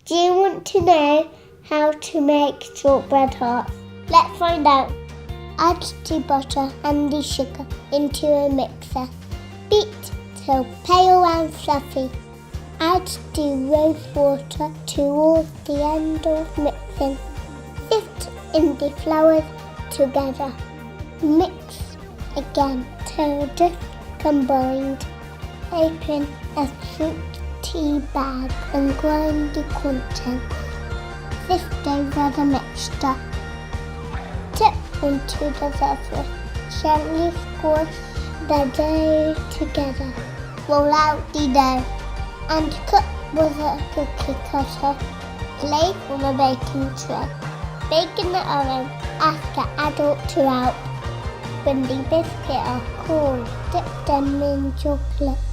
Do you want to know how to make shortbread hearts? Let's find out. Add the butter and the sugar into a mixer. Beat till pale and fluffy. Add the rosewater towards the end of mixing. Sift in the flour together. Mix again till just combined. Open a fruit tea bag and grind the contents. Sift over the mixture. Dip into the beverage. Gently squash the dough together. Roll out the dough and cut with a cookie cutter. Place on a baking tray. Bake in the oven after adult throughout. When the biscuits are cool, dip them in chocolate.